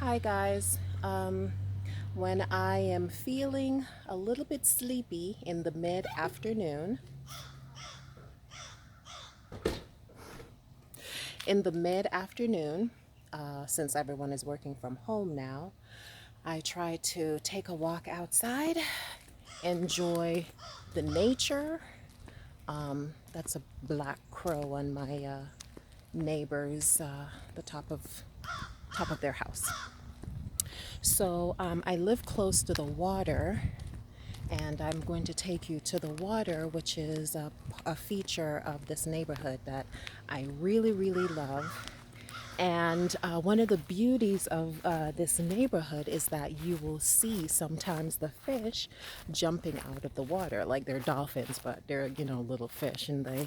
Hi guys. When I am feeling a little bit sleepy in the mid afternoon, since everyone is working from home now, I try to take a walk outside, enjoy the nature. That's a black crow on my neighbor's the top of their house. So I live close to the water, and I'm going to take you to the water, which is a feature of this neighborhood that I really, really love. And one of the beauties of this neighborhood is that you will see sometimes the fish jumping out of the water, like they're dolphins, but they're, little fish, and they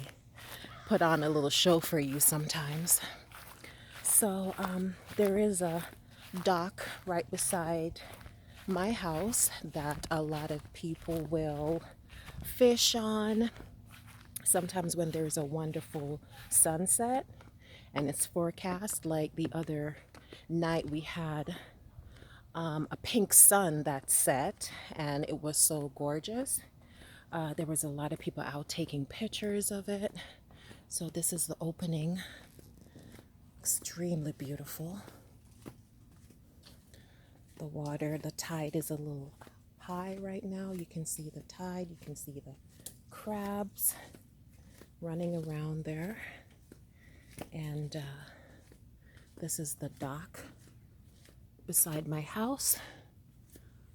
put on a little show for you sometimes. So there is a dock right beside my house that a lot of people will fish on. Sometimes when there's a wonderful sunset and it's forecast, like the other night we had a pink sun that set and it was so gorgeous. There was a lot of people out taking pictures of it. So this is the opening. Extremely beautiful. The water, the tide is a little high right now. You can see the tide, you can see the crabs running around there. And this is the dock beside my house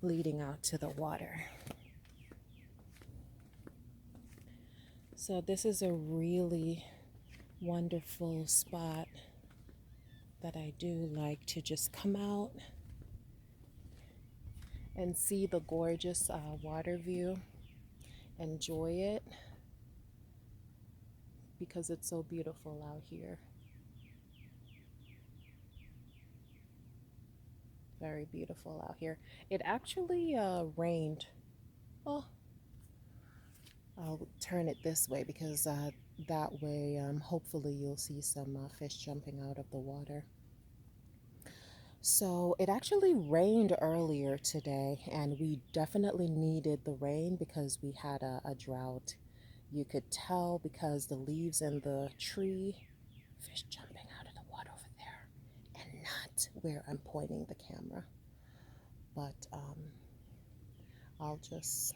leading out to the water. So this is a really wonderful spot that I do like to just come out and see the gorgeous water view, enjoy it because it's so beautiful out here. Very beautiful out here. It actually rained. Oh, I'll turn it this way because that way, hopefully, you'll see some fish jumping out of the water. So it actually rained earlier today, and we definitely needed the rain because we had a drought. You could tell because the leaves in the tree, fish jumping out of the water over there, and not where I'm pointing the camera. But I'll just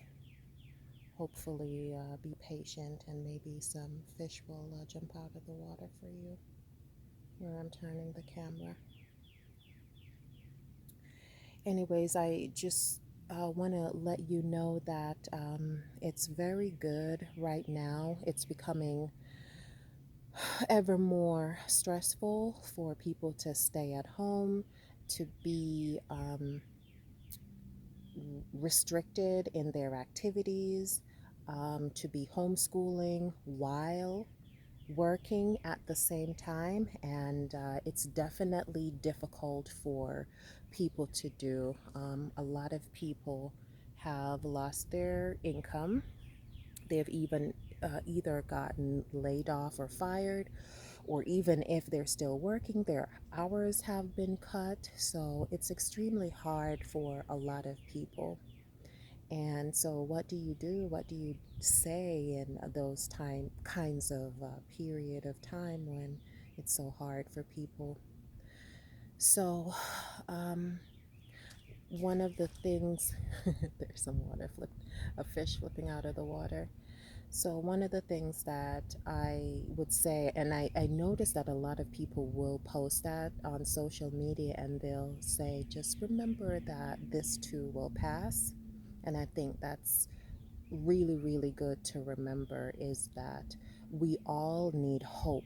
hopefully be patient, and maybe some fish will jump out of the water for you where I'm turning the camera. Anyways, I just want to let you know that it's very good right now. It's becoming ever more stressful for people to stay at home, to be restricted in their activities, to be homeschooling while working at the same time, and it's definitely difficult for people to do. A lot of people have lost their income. They've even either gotten laid off or fired, or even if they're still working, their hours have been cut. So it's extremely hard for a lot of people. And so, what do you do? What do you say in those kinds of period of time when it's so hard for people? So, um, one of the things there's some a fish flipping out of the water. So, one of the things that I would say, and I notice that a lot of people will post that on social media and they'll say, just remember that this too will pass. And I think that's really, really good to remember is that we all need hope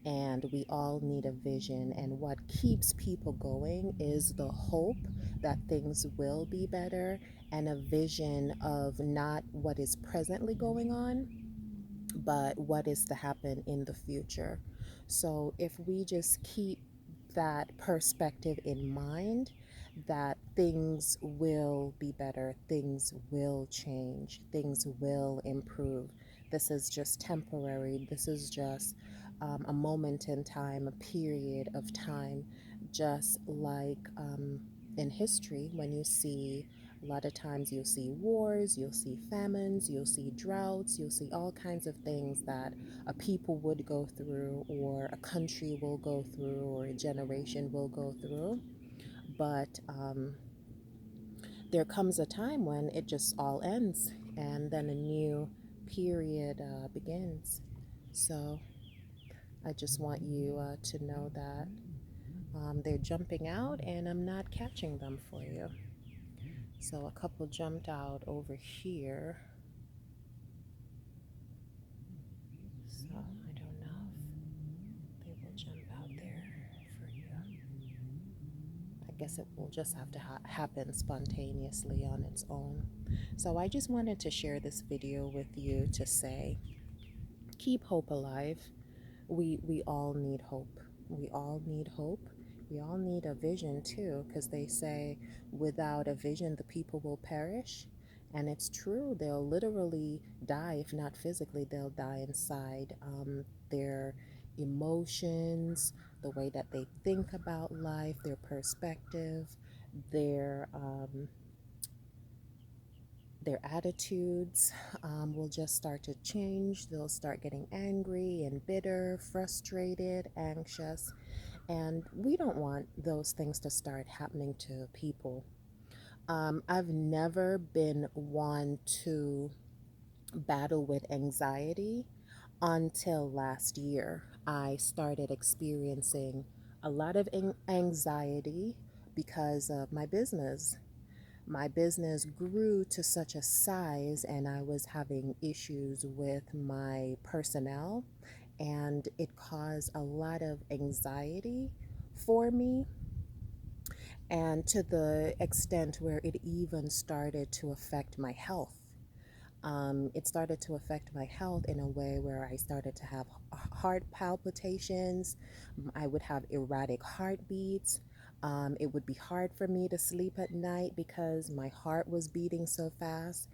and we all need a vision. And what keeps people going is the hope that things will be better and a vision of not what is presently going on, but what is to happen in the future. So if we just keep that perspective in mind, that things will be better, things will change, things will improve. This is just temporary. This is just a moment in time, a period of time just like in history, when you see a lot of times you'll see wars, you'll see famines, you'll see droughts, you'll see all kinds of things that a people would go through, or a country will go through, or a generation will go through. But there comes a time when it just all ends, and then a new period begins. So I just want you to know that they're jumping out, and I'm not catching them for you. So a couple jumped out over here. So I don't know if they will jump out there for you. I guess it will just have to happen spontaneously on its own. So I just wanted to share this video with you to say, keep hope alive. We all need hope. We all need hope. We all need a vision too, because they say without a vision, the people will perish. And it's true, they'll literally die, if not physically, they'll die inside. Their emotions, the way that they think about life, their perspective, their their attitudes will just start to change. They'll start getting angry and bitter, frustrated, anxious. And we don't want those things to start happening to people. I've never been one to battle with anxiety until last year. I started experiencing a lot of anxiety because of my business. My business grew to such a size, and I was having issues with my personnel, and it caused a lot of anxiety for me, and to the extent where it even started to affect my health. It started to affect my health in a way where I started to have heart palpitations. I would have erratic heartbeats. It would be hard for me to sleep at night because my heart was beating so fast.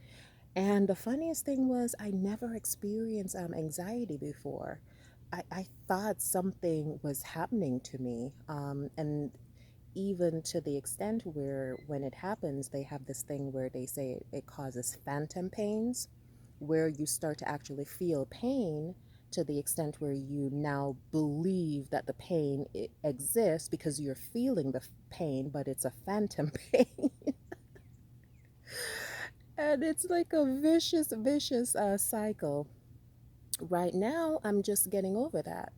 And the funniest thing was, I never experienced anxiety before. I thought something was happening to me. And even to the extent where when it happens, they have this thing where they say it causes phantom pains, where you start to actually feel pain to the extent where you now believe that the pain exists because you're feeling the pain, but it's a phantom pain. And it's like a vicious cycle. Right now, I'm just getting over that.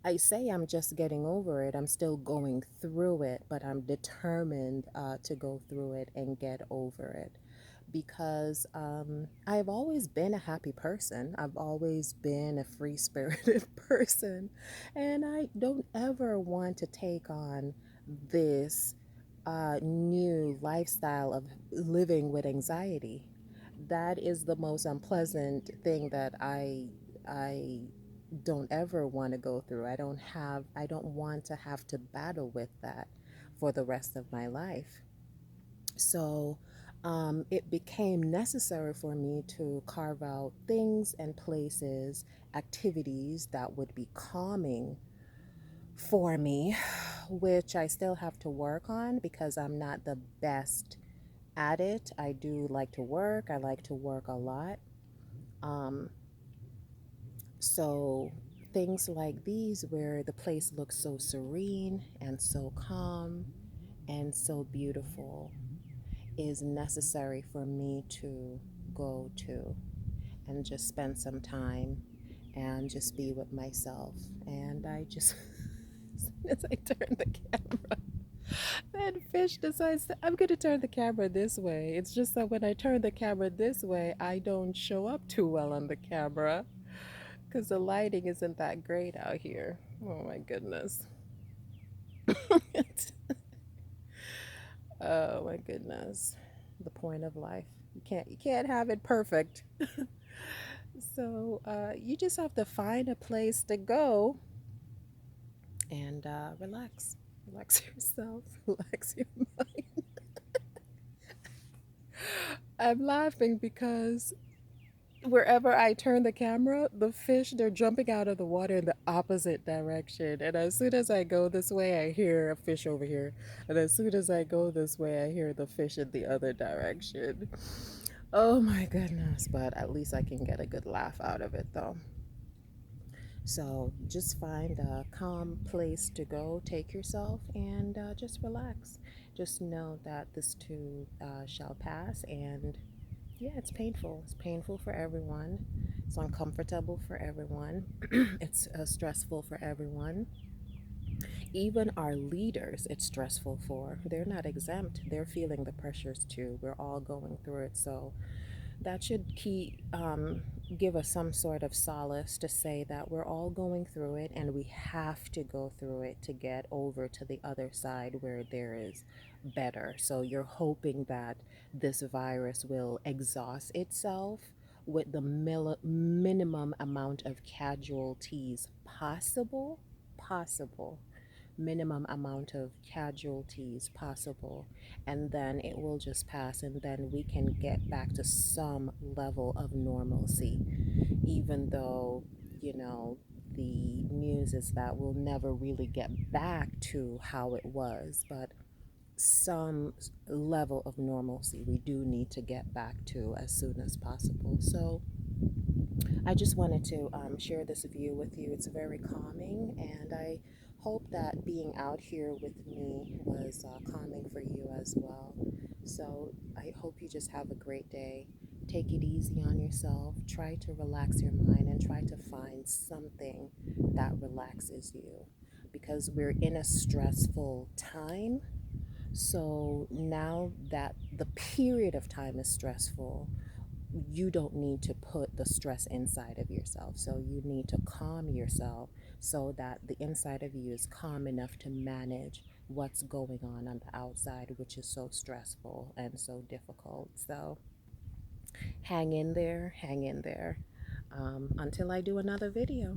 I say I'm just getting over it. I'm still going through it, but I'm determined to go through it and get over it, because I've always been a happy person. I've always been a free spirited person, and I don't ever want to take on this new lifestyle of living with anxiety. That is the most unpleasant thing that I don't ever want to go through. I don't want to have to battle with that for the rest of my life. So it became necessary for me to carve out things and places, activities that would be calming for me, which I still have to work on because I'm not the best at it. I do like to work, I like to work a lot. Um, so things like these, where the place looks so serene and so calm and so beautiful, is necessary for me to go to and just spend some time and just be with myself. And I just, as soon as I turn the camera, that fish decides I'm going to turn the camera this way. It's just that when I turn the camera this way, I don't show up too well on the camera because the lighting isn't that great out here. Oh my goodness. Oh my goodness. The point of life. You can't have it perfect. So you just have to find a place to go and relax. Relax yourself. Relax your mind. I'm laughing because wherever I turn the camera, the fish, they're jumping out of the water in the opposite direction. And as soon as I go this way, I hear a fish over here. And as soon as I go this way, I hear the fish in the other direction. Oh my goodness. But at least I can get a good laugh out of it though. So just find a calm place to go, take yourself, and just relax. Just know that this too shall pass. And yeah, it's painful. It's painful for everyone. It's uncomfortable for everyone. It's stressful for everyone. Even our leaders, it's stressful for. They're not exempt. They're feeling the pressures too. We're all going through it. So that should give us some sort of solace to say that we're all going through it and we have to go through it to get over to the other side where there is better. So you're hoping that this virus will exhaust itself with the minimum amount of casualties possible, minimum amount of casualties possible, and then it will just pass, and then we can get back to some level of normalcy, even though, you know, the news is that we'll never really get back to how it was, but some level of normalcy we do need to get back to as soon as possible. So I just wanted to share this view with you. It's very calming, and I hope that being out here with me was calming for you as well. So I hope you just have a great day. Take it easy on yourself. Try to relax your mind and try to find something that relaxes you, because we're in a stressful time. So now that the period of time is stressful, you don't need to put the stress inside of yourself. So you need to calm yourself so that the inside of you is calm enough to manage what's going on the outside, which is so stressful and so difficult. So hang in there, hang in there until I do another video.